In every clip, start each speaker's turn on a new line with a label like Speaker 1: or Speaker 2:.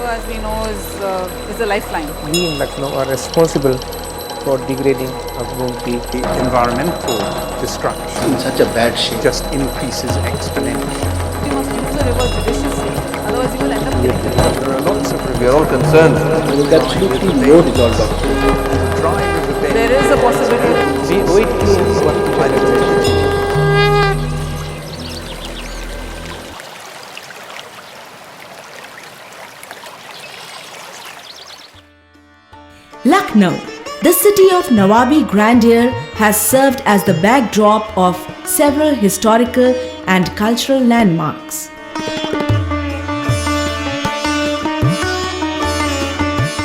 Speaker 1: as we know, is a lifeline.
Speaker 2: We in Lucknow are responsible for degrading of Gomti.
Speaker 3: The environmental destruction
Speaker 4: in such a bad shape
Speaker 3: just increases exponentially.
Speaker 1: You must use the river judiciously, otherwise you will end up killing the river.
Speaker 3: There are lots of
Speaker 4: we are all concerned. There is absolutely no result of
Speaker 3: dry riverbeds.
Speaker 1: There is a possibility.
Speaker 2: We owe it to what we have.
Speaker 5: Lucknow, the city of Nawabi grandeur, has served as the backdrop of several historical and cultural landmarks.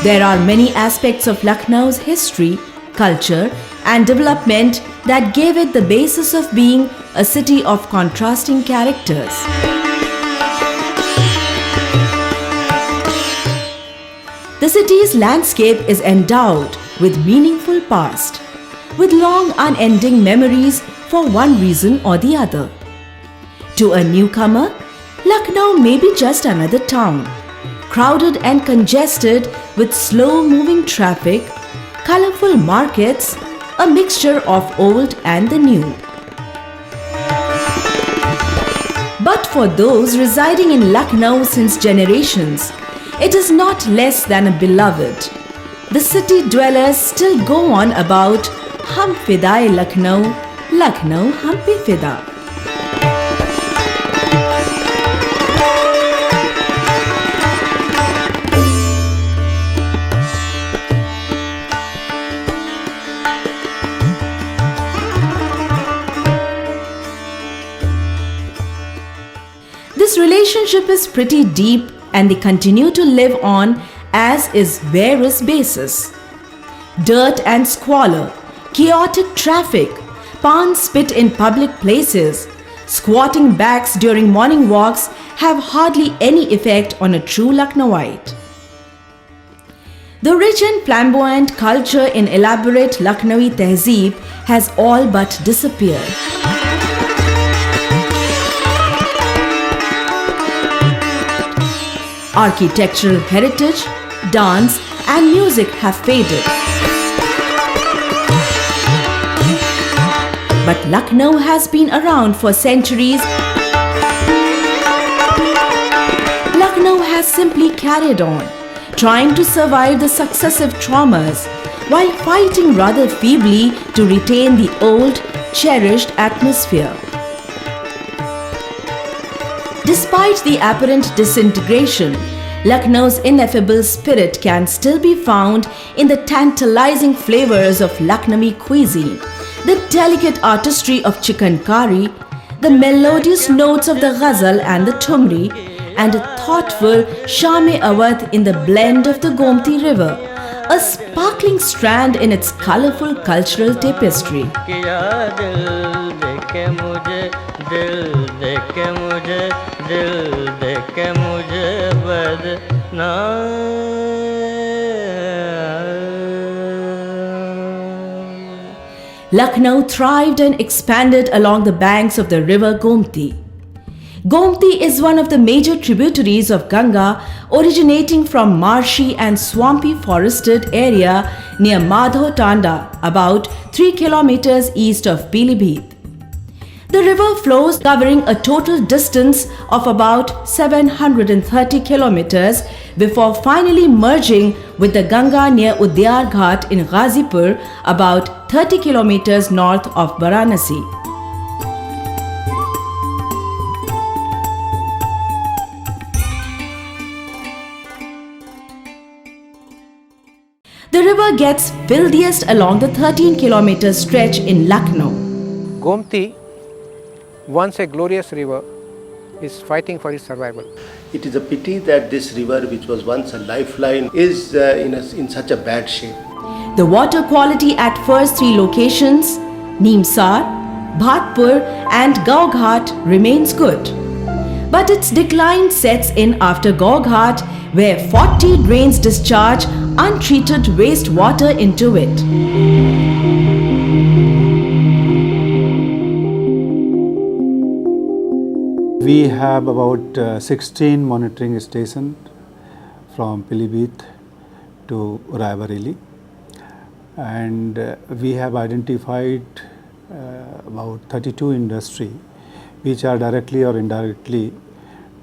Speaker 5: There are many aspects of Lucknow's history, culture, and development that gave it the basis of being a city of contrasting characters. The city's landscape is endowed with meaningful past, with long unending memories for one reason or the other. To a newcomer, Lucknow may be just another town, crowded and congested with slow-moving traffic, colorful markets, a mixture of old and the new. But for those residing in Lucknow since generations, it is not less than a beloved. The city dwellers still go on about Hum Fidae Lucknow, Lucknow Hum Pe Fida. This relationship is pretty deep and they continue to live on as is various basis. Dirt and squalor, chaotic traffic, pan spit in public places, squatting backs during morning walks have hardly any effect on a true Lucknowite. The rich and flamboyant culture in elaborate Lucknowi tehzeeb has all but disappeared. Architectural heritage, dance, and music have faded. But Lucknow has been around for centuries. Lucknow has simply carried on, trying to survive the successive traumas while fighting rather feebly to retain the old, cherished atmosphere. Despite the apparent disintegration, Lucknow's ineffable spirit can still be found in the tantalizing flavors of Lucknowi cuisine, the delicate artistry of chicken curry, the melodious notes of the ghazal and the thumri, and a thoughtful Sham-e-Awadh in the blend of the Gomti River, a sparkling strand in its colorful cultural tapestry. Lucknow thrived and expanded along the banks of the River Gomti. Gomti is one of the major tributaries of Ganga, originating from marshy and swampy forested area near Madho Tanda, about 3 kilometers east of Pilibhit. The river flows covering a total distance of about 730 kilometers before finally merging with the Ganga near Udyar Ghat in Ghazipur, about 30 kilometers north of Varanasi. The river gets filthiest along the 13-kilometer stretch in Lucknow.
Speaker 2: Gomti, once a glorious river, is fighting for its survival.
Speaker 4: It is a pity that this river, which was once a lifeline, is in such a bad shape.
Speaker 5: The water quality at first 3 locations, Neemsar, Bhatpur and Gaughat, remains good. But its decline sets in after Gaughat, where 40 drains discharge untreated wastewater into it.
Speaker 6: We have about 16 monitoring stations from Pilibhit to Raebareli, and we have identified about 32 industry which are directly or indirectly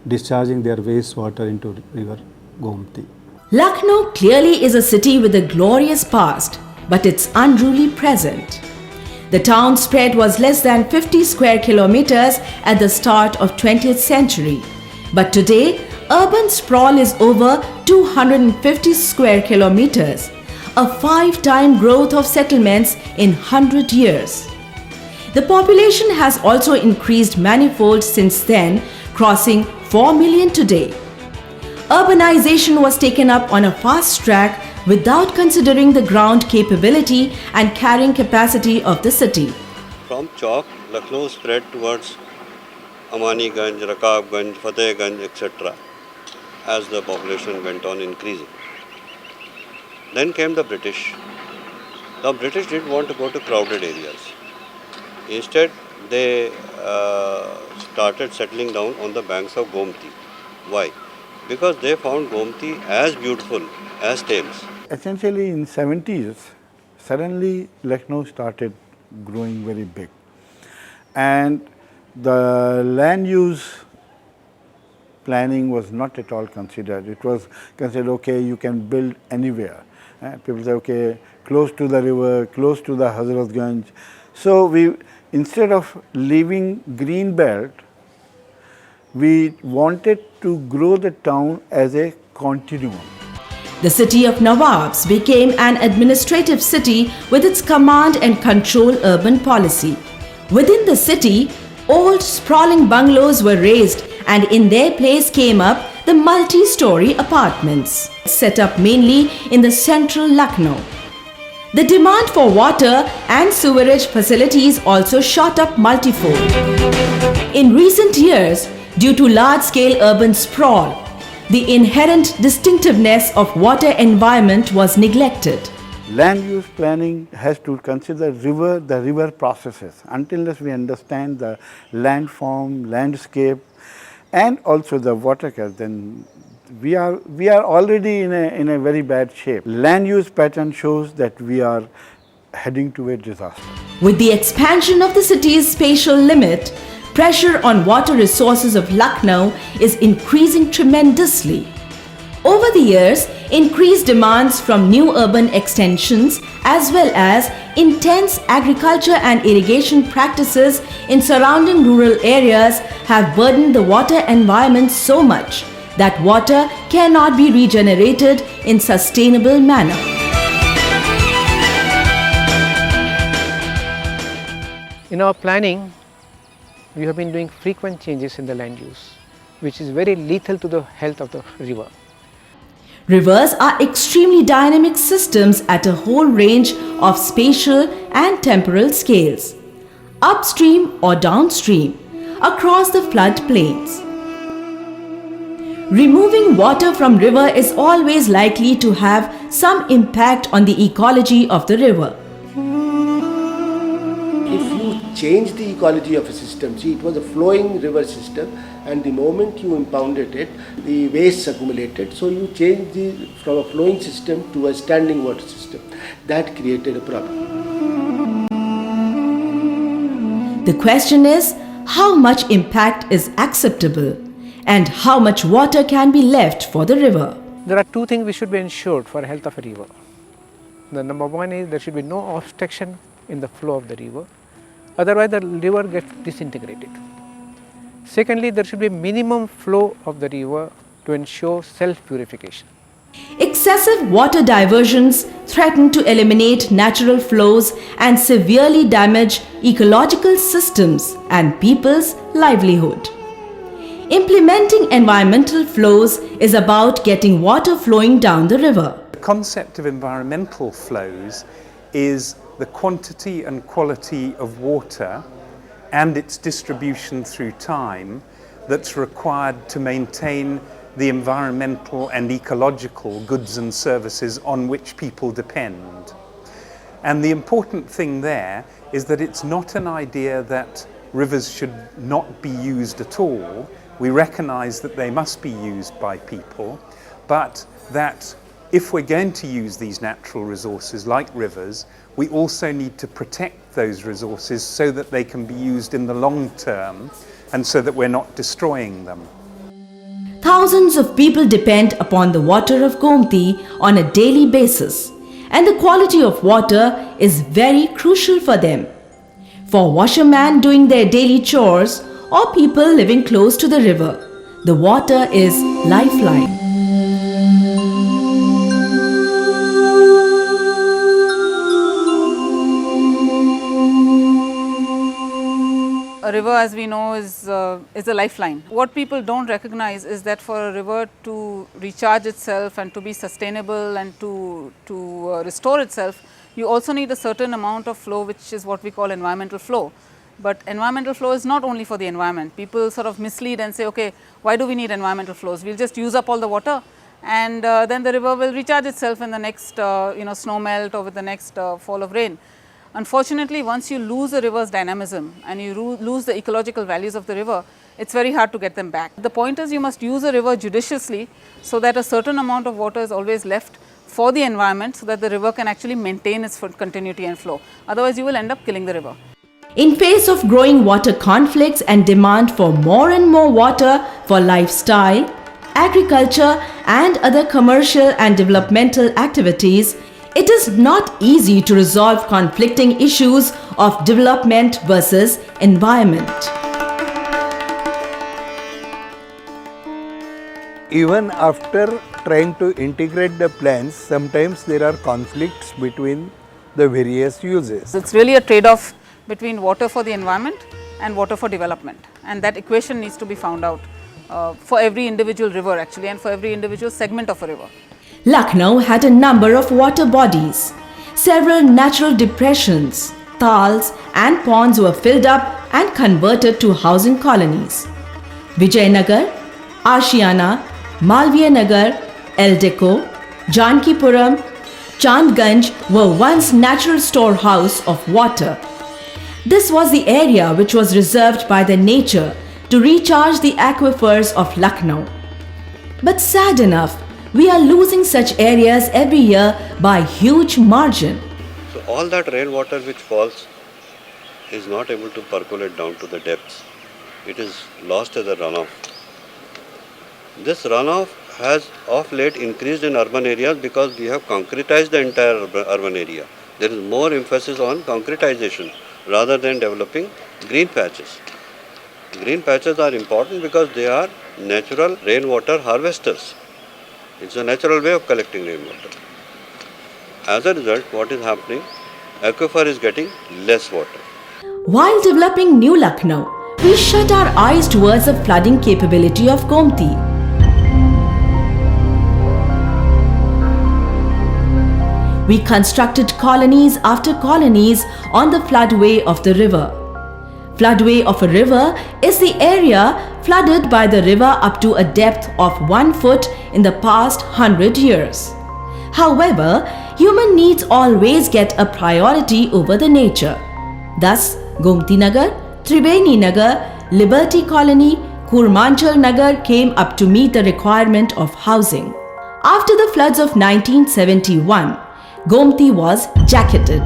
Speaker 6: discharging their wastewater into River Gomti.
Speaker 5: Lucknow clearly is a city with a glorious past, but its unruly present. The town spread was less than 50 square kilometers at the start of 20th century. But today, urban sprawl is over 250 square kilometers, a 5-time growth of settlements in 100 years. The population has also increased manifold since then, crossing 4 million today. Urbanization was taken up on a fast track without considering the ground capability and carrying capacity of the city.
Speaker 7: From Chowk, Lucknow spread towards Amaniganj, Rakabganj, Fatehganj, etc. as the population went on increasing. Then came the British. The British didn't want to go to crowded areas. Instead, they started settling down on the banks of Gomti. Why? Because they found Gomti as beautiful as Thames.
Speaker 8: Essentially in 70s, suddenly Lucknow started growing very big. And the land use planning was not at all considered. It was considered, okay, you can build anywhere. People say, okay, close to the river, close to the Hazratganj. So we, instead of leaving green belt, we wanted to grow the town as a continuum.
Speaker 5: The city of Nawabs became an administrative city with its command and control urban policy. Within the city, old sprawling bungalows were raised, and in their place came up the multi-story apartments, set up mainly in the central Lucknow. The demand for water and sewerage facilities also shot up multifold. In recent years, due to large-scale urban sprawl, the inherent distinctiveness of water environment was neglected.
Speaker 8: Land use planning has to consider the river processes. Until we understand the landform, landscape, and also the water curve, then we are already in a very bad shape. Land use pattern shows that we are heading to a disaster.
Speaker 5: With the expansion of the city's spatial limit, pressure on water resources of Lucknow is increasing tremendously. Over the years, increased demands from new urban extensions as well as intense agriculture and irrigation practices in surrounding rural areas have burdened the water environment so much that water cannot be regenerated in sustainable manner.
Speaker 2: In our planning, we have been doing frequent changes in the land use, which is very lethal to the health of the river.
Speaker 5: Rivers are extremely dynamic systems at a whole range of spatial and temporal scales, upstream or downstream, across the floodplains. Removing water from river is always likely to have some impact on the ecology of the river.
Speaker 4: If you change the ecology of a system, see, it was a flowing river system, and the moment you impounded it, the waste accumulated, so you changed from a flowing system to a standing water system. That created a problem.
Speaker 5: The question is, how much impact is acceptable and how much water can be left for the river?
Speaker 2: There are two things which should be ensured for health of a river. The number one is there should be no obstruction in the flow of the river, otherwise the river gets disintegrated. Secondly, there should be minimum flow of the river to ensure self-purification.
Speaker 5: Excessive water diversions threaten to eliminate natural flows and severely damage ecological systems and people's livelihood. Implementing environmental flows is about getting water flowing down the river.
Speaker 3: The concept of environmental flows is the quantity and quality of water and its distribution through time that's required to maintain the environmental and ecological goods and services on which people depend. And the important thing there is that it's not an idea that rivers should not be used at all. We recognize that they must be used by people, but that if we're going to use these natural resources like rivers, we also need to protect those resources so that they can be used in the long term and so that we're not destroying them.
Speaker 5: Thousands of people depend upon the water of Gomti on a daily basis, and the quality of water is very crucial for them. For washermen doing their daily chores or people living close to the river, the water is lifeline.
Speaker 1: A river, as we know, is a lifeline. What people don't recognize is that for a river to recharge itself and to be sustainable and to restore itself, you also need a certain amount of flow, which is what we call environmental flow. But environmental flow is not only for the environment. People sort of mislead and say, okay, why do we need environmental flows? We'll just use up all the water and then the river will recharge itself in the next snow melt or with the next fall of rain. Unfortunately, once you lose a river's dynamism and you lose the ecological values of the river, it's very hard to get them back. The point is you must use a river judiciously so that a certain amount of water is always left for the environment so that the river can actually maintain its continuity and flow. Otherwise, you will end up killing the river.
Speaker 5: In face of growing water conflicts and demand for more and more water for lifestyle, agriculture and other commercial and developmental activities, it is not easy to resolve conflicting issues of development versus environment.
Speaker 9: Even after trying to integrate the plans, sometimes there are conflicts between the various uses.
Speaker 1: It's really a trade-off between water for the environment and water for development, and that equation needs to be found out for every individual river actually and for every individual segment of a river.
Speaker 5: Lucknow had a number of water bodies. Several natural depressions, tals and ponds were filled up and converted to housing colonies. Vijayanagar, Ashiana, Malviya Nagar, Eldeco, Jankipuram, Chandganj were once natural storehouse of water. This was the area which was reserved by the nature to recharge the aquifers of Lucknow. But sad enough, we are losing such areas every year by huge margin.
Speaker 7: So all that rainwater which falls is not able to percolate down to the depths. It is lost as a runoff. This runoff has of late increased in urban areas because we have concretized the entire urban area. There is more emphasis on concretization rather than developing green patches. Green patches are important because they are natural rainwater harvesters. It's a natural way of collecting rainwater. As a result, what is happening? Aquifer is getting less water.
Speaker 5: While developing New Lucknow, we shut our eyes towards the flooding capability of Gomti. We constructed colonies after colonies on the floodway of the river. Floodway of a river is the area flooded by the river up to a depth of 1 foot in the past 100 years. However, human needs always get a priority over the nature. Thus, Gomti Nagar, Tribeni Nagar, Liberty Colony, Kurmanchal Nagar came up to meet the requirement of housing. After the floods of 1971, Gomti was jacketed.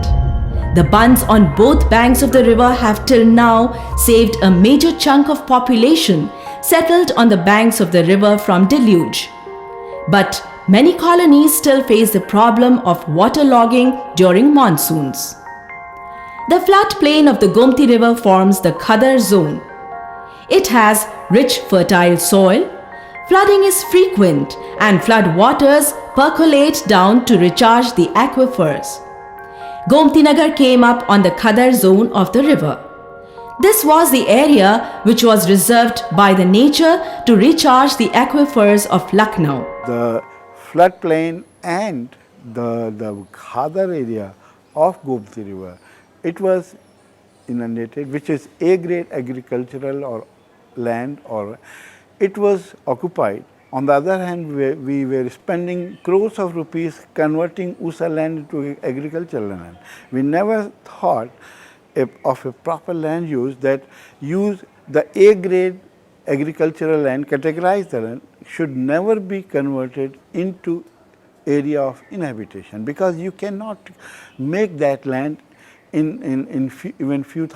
Speaker 5: The bunds on both banks of the river have till now saved a major chunk of population settled on the banks of the river from deluge. But many colonies still face the problem of waterlogging during monsoons. The floodplain of the Gomti River forms the Khadar zone. It has rich fertile soil, flooding is frequent and flood waters percolate down to recharge the aquifers. Gomti Nagar came up on the Khadar zone of the river. This was the area which was reserved by the nature to recharge the aquifers of Lucknow.
Speaker 8: The floodplain and the Khadar area of Gomti River, it was inundated, which is A-grade agricultural or land, or it was occupied. On the other hand, we were spending crores of rupees converting USA land into agricultural land. We never thought of a proper land use that use the A-grade agricultural land, categorize the land, should never be converted into area of inhabitation, because you cannot make that land in even few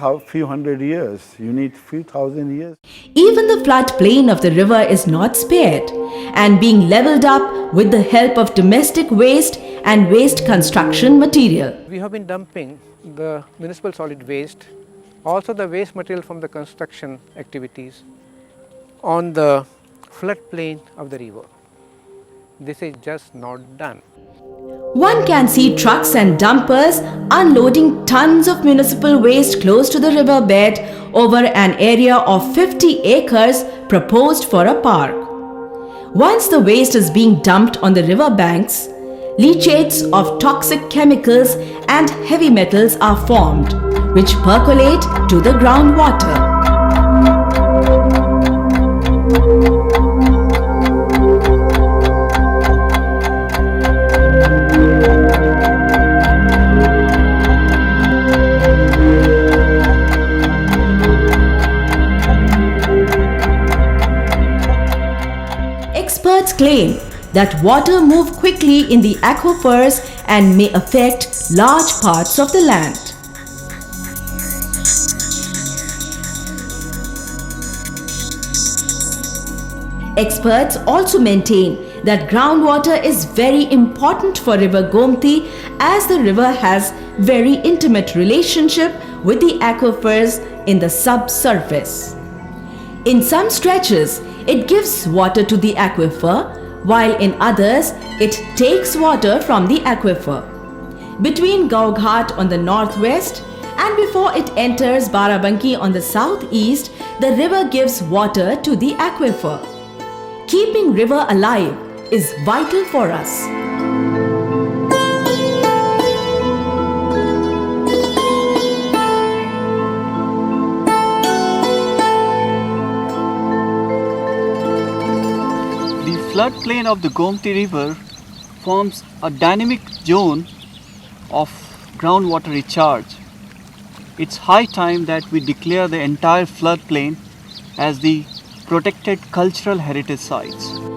Speaker 8: hundred years. You need few thousand years.
Speaker 5: Even the floodplain of the river is not spared and being leveled up with the help of domestic waste and waste construction material.
Speaker 2: We have been dumping the municipal solid waste, also the waste material from the construction activities, on the floodplain of the river. This is just not done.
Speaker 5: One can see trucks and dumpers unloading tons of municipal waste close to the riverbed over an area of 50 acres proposed for a park. Once the waste is being dumped on the river banks, leachates of toxic chemicals and heavy metals are formed, which percolate to the groundwater. Experts claim that water moves quickly in the aquifers and may affect large parts of the land. Experts also maintain that groundwater is very important for River Gomti, as the river has very intimate relationship with the aquifers in the subsurface. In some stretches, it gives water to the aquifer, while in others, it takes water from the aquifer. Between Gaughat on the northwest and before it enters Barabanki on the southeast, the river gives water to the aquifer. Keeping river alive is vital for us.
Speaker 10: The floodplain of the Gomti River forms a dynamic zone of groundwater recharge. It's high time that we declare the entire floodplain as the protected cultural heritage sites.